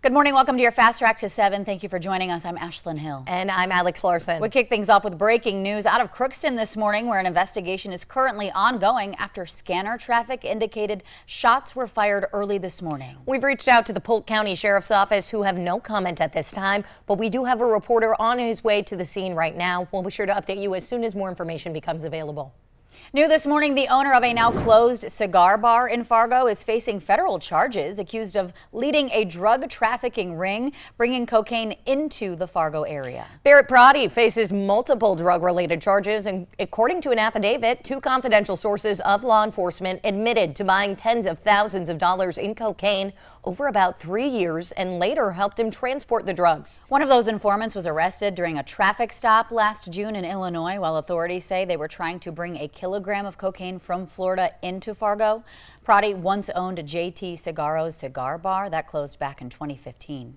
Good morning. Welcome to your Fast Track to 7. Thank you for joining us. I'm Ashlyn Hill. And I'm Alex Larson. We kick things off with breaking news out of Crookston this morning, where an investigation is currently ongoing after scanner traffic indicated shots were fired early this morning. We've reached out to the Polk County Sheriff's Office, who have no comment at this time, but we do have a reporter on his way to the scene right now. We'll be sure to update you as soon as more information becomes available. New this morning, the owner of a now closed cigar bar in Fargo is facing federal charges, accused of leading a drug trafficking ring, bringing cocaine into the Fargo area. Barrett Proddy faces multiple drug-related charges, and according to an affidavit, two confidential sources of law enforcement admitted to buying tens of thousands of dollars in cocaine over about 3 years and later helped him transport the drugs. One of those informants was arrested during a traffic stop last June in Illinois, while authorities say they were trying to bring a kilogram of cocaine from Florida into Fargo. Proddy once owned J.T. Cigaro's cigar bar that closed back in 2015.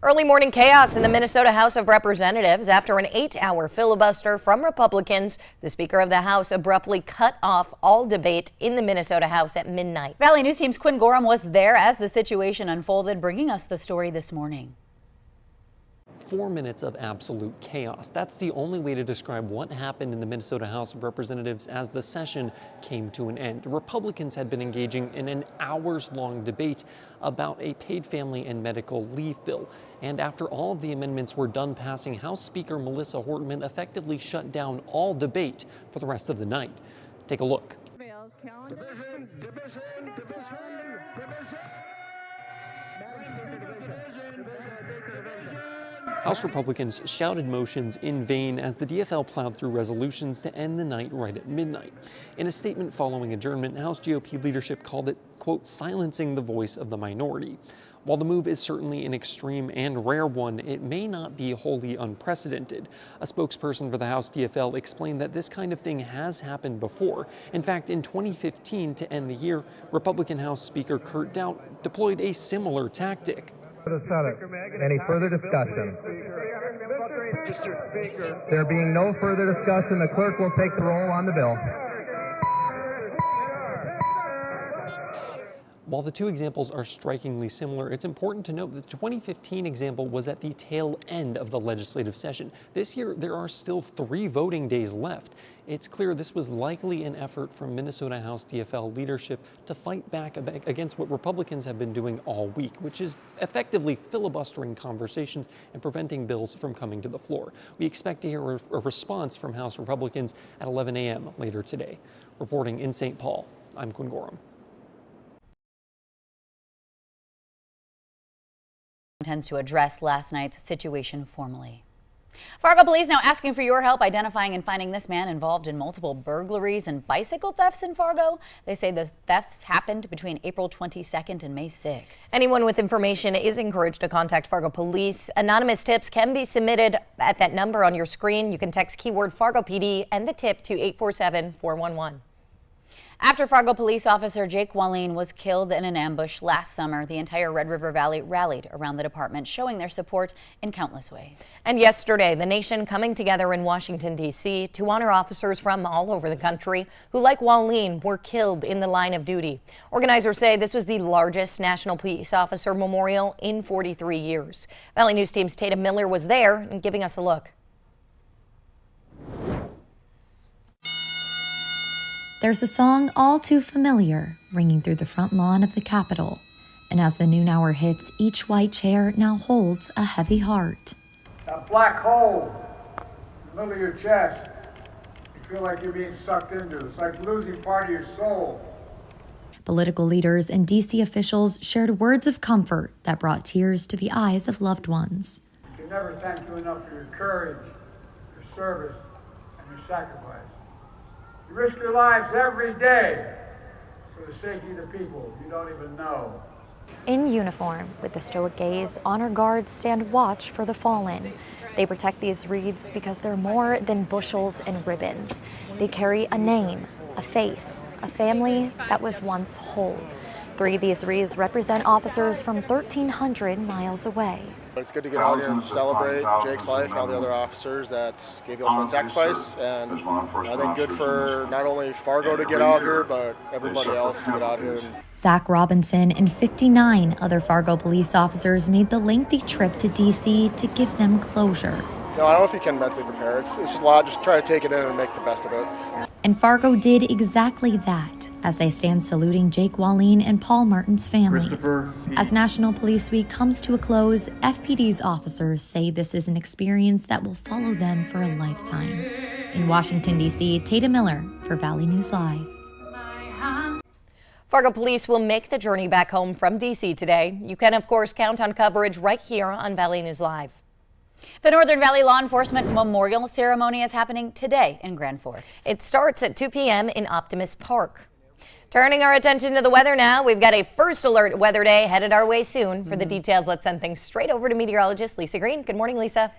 Early morning chaos in the Minnesota House of Representatives after an 8-hour filibuster from Republicans. The Speaker of the House abruptly cut off all debate in the Minnesota House at midnight. Valley News Team's Quinn Gorham was there as the situation unfolded, bringing us the story this morning. 4 minutes of absolute chaos. That's the only way to describe what happened in the Minnesota House of Representatives as the session came to an end. Republicans had been engaging in an hours-long debate about a paid family and medical leave bill. And after all of the amendments were done passing, House Speaker Melissa Hortman effectively shut down all debate for the rest of the night. Take a look. Division. House Republicans shouted motions in vain as the DFL plowed through resolutions to end the night right at midnight. In a statement following adjournment, House GOP leadership called it, quote, silencing the voice of the minority. While the move is certainly an extreme and rare one, it may not be wholly unprecedented. A spokesperson for the House DFL explained that this kind of thing has happened before. In fact, in 2015, to end the year, Republican House Speaker Kurt Doudt deployed a similar tactic. For the Senate. Any further discussion? There being no further discussion, the clerk will take the roll on the bill. While the two examples are strikingly similar, it's important to note that the 2015 example was at the tail end of the legislative session. This year, there are still 3 voting days left. It's clear this was likely an effort from Minnesota House DFL leadership to fight back against what Republicans have been doing all week, which is effectively filibustering conversations and preventing bills from coming to the floor. We expect to hear a response from House Republicans at 11 a.m. later today. Reporting in St. Paul, I'm Quinn Gorham. Intends to address last night's situation formally. Fargo Police now asking for your help identifying and finding this man involved in multiple burglaries and bicycle thefts in Fargo. They say the thefts happened between April 22nd and May 6th. Anyone with information is encouraged to contact Fargo Police. Anonymous tips can be submitted at that number on your screen. You can text keyword Fargo PD and the tip to 847-411. After Fargo police officer Jake Wallin was killed in an ambush last summer, the entire Red River Valley rallied around the department, showing their support in countless ways. And yesterday, the nation coming together in Washington, D.C. to honor officers from all over the country who, like Wallin, were killed in the line of duty. Organizers say this was the largest national police officer memorial in 43 years. Valley News Team's Tatum Miller was there and giving us a look. There's a song all too familiar ringing through the front lawn of the Capitol. And as the noon hour hits, each white chair now holds a heavy heart. That black hole in the middle of your chest, you feel like you're being sucked into. It's like losing part of your soul. Political leaders and D.C. officials shared words of comfort that brought tears to the eyes of loved ones. You can never thank you enough for your courage, your service, and your sacrifice. You risk your lives every day for the safety of the people you don't even know. In uniform, with a stoic gaze, honor guards stand watch for the fallen. They protect these wreaths because they're more than bushels and ribbons. They carry a name, a face, a family that was once whole. 3 of these wreaths represent officers from 1,300 miles away. It's good to get out here and celebrate Jake's life and all the other officers that gave the ultimate sacrifice, and I think good for not only Fargo to get out here, but everybody else to get out here. Zach Robinson and 59 other Fargo police officers made the lengthy trip to D.C. to give them closure. No, I don't know if you can mentally prepare. It's just a lot. Just try to take it in and make the best of it. And Fargo did exactly that as they stand saluting Jake Wallin and Paul Martin's families. As National Police Week comes to a close, FPD's officers say this is an experience that will follow them for a lifetime. In Washington, D.C., Tata Miller for Valley News Live. Fargo Police will make the journey back home from D.C. today. You can, of course, count on coverage right here on Valley News Live. The Northern Valley Law Enforcement Memorial Ceremony is happening today in Grand Forks. It starts at 2 p.m. in Optimus Park. Turning our attention to the weather now, we've got a first alert weather day headed our way soon. For the details, let's send things straight over to meteorologist Lisa Green. Good morning, Lisa.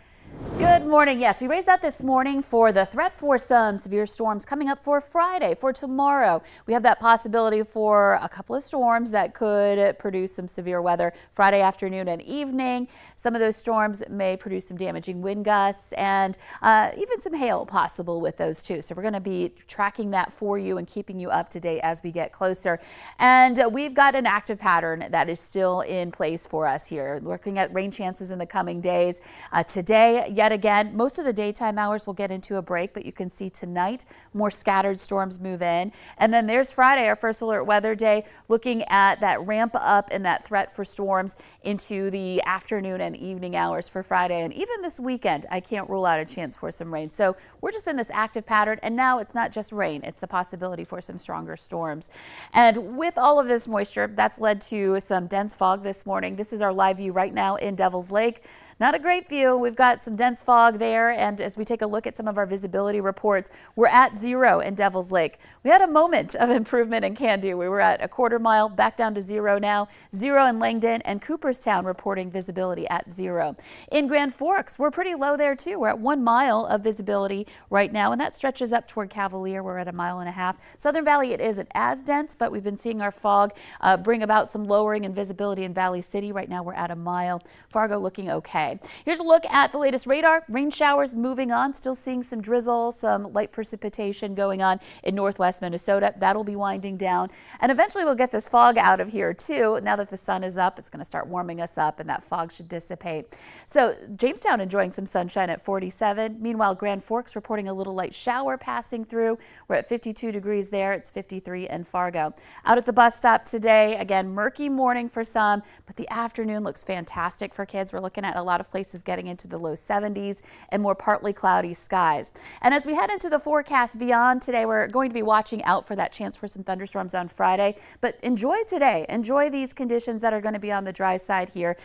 Good morning. Yes, we raised that this morning for the threat for some severe storms coming up for Friday, for tomorrow. We have that possibility for a couple of storms that could produce some severe weather Friday afternoon and evening. Some of those storms may produce some damaging wind gusts and even some hail possible with those too. So we're going to be tracking that for you and keeping you up to date as we get closer. And we've got an active pattern that is still in place for us here. Looking at rain chances in the coming days. Today, yet again, most of the daytime hours will get into a break, but you can see tonight more scattered storms move in. And then there's Friday, our first alert weather day, looking at that ramp up in that threat for storms into the afternoon and evening hours for Friday. And even this weekend, I can't rule out a chance for some rain. So we're just in this active pattern. And now it's not just rain, it's the possibility for some stronger storms. And with all of this moisture, that's led to some dense fog this morning. This is our live view right now in Devil's Lake. Not a great view. We've got some dense fog there, and as we take a look at some of our visibility reports, we're at 0 in Devil's Lake. We had a moment of improvement in Can-Do. We were at a quarter mile, back down to 0 now. 0 in Langdon and Cooperstown reporting visibility at 0. In Grand Forks, we're pretty low there too. We're at 1 mile of visibility right now, and that stretches up toward Cavalier. We're at 1.5 miles. Southern Valley, it isn't as dense, but we've been seeing our fog bring about some lowering in visibility in Valley City. Right now we're at 1 mile. Fargo looking okay. Here's a look at the latest radar. Rain showers moving on, still seeing some drizzle, some light precipitation going on in northwest Minnesota. That'll be winding down. And eventually we'll get this fog out of here too. Now that the sun is up, it's going to start warming us up and that fog should dissipate. So Jamestown enjoying some sunshine at 47. Meanwhile, Grand Forks reporting a little light shower passing through. We're at 52 degrees there. It's 53 in Fargo. Out at the bus stop today, again, murky morning for some, but the afternoon looks fantastic for kids. We're looking at a lot of places getting into the low 70s and more partly cloudy skies. And as we head into the forecast beyond today, we're going to be watching out for that chance for some thunderstorms on Friday. But enjoy today. Enjoy these conditions that are going to be on the dry side here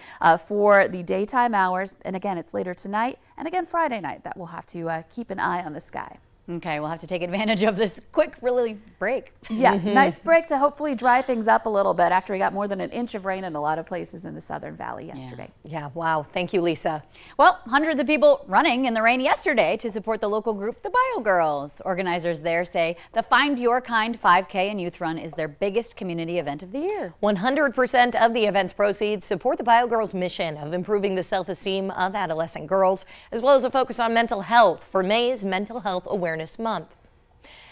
for the daytime hours. And again, it's later tonight and again Friday night that we'll have to keep an eye on the sky. Okay, we'll have to take advantage of this quick, really break. Yeah, nice break to hopefully dry things up a little bit after we got more than an inch of rain in a lot of places in the Southern Valley yesterday. Yeah, wow. Thank you, Lisa. Well, hundreds of people running in the rain yesterday to support the local group, the Bio Girls. Organizers there say the Find Your Kind 5K and Youth Run is their biggest community event of the year. 100% of the event's proceeds support the Bio Girls' mission of improving the self-esteem of adolescent girls, as well as a focus on mental health for May's Mental Health Awareness Month.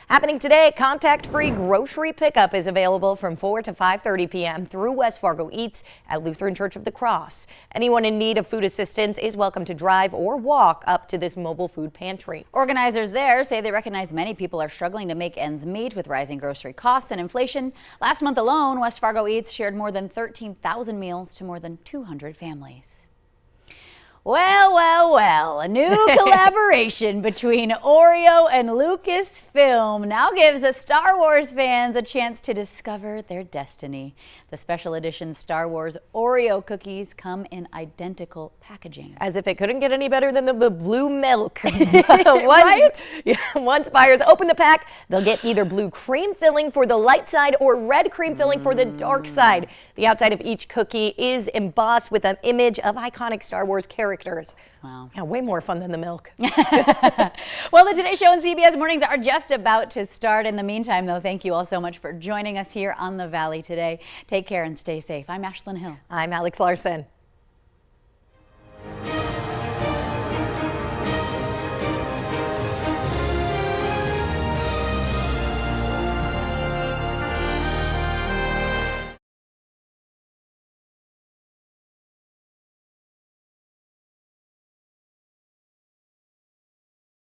Happening today, contact-free grocery pickup is available from 4 to 5:30 p.m. through West Fargo Eats at Lutheran Church of the Cross. Anyone in need of food assistance is welcome to drive or walk up to this mobile food pantry. Organizers there say they recognize many people are struggling to make ends meet with rising grocery costs and inflation. Last month alone, West Fargo Eats shared more than 13,000 meals to more than 200 families. Well, a new collaboration between Oreo and Lucasfilm now gives the Star Wars fans a chance to discover their destiny. The special edition Star Wars Oreo cookies come in identical packaging. As if it couldn't get any better than the blue milk. Right? Once buyers open the pack, they'll get either blue cream filling for the light side or red cream filling for the dark side. The outside of each cookie is embossed with an image of iconic Star Wars characters. Wow. Yeah, way more fun than the milk. Well, the Today Show and CBS Mornings are just about to start. In the meantime, though, thank you all so much for joining us here on the Valley today. Take care and stay safe. I'm Ashlyn Hill. I'm Alex Larson.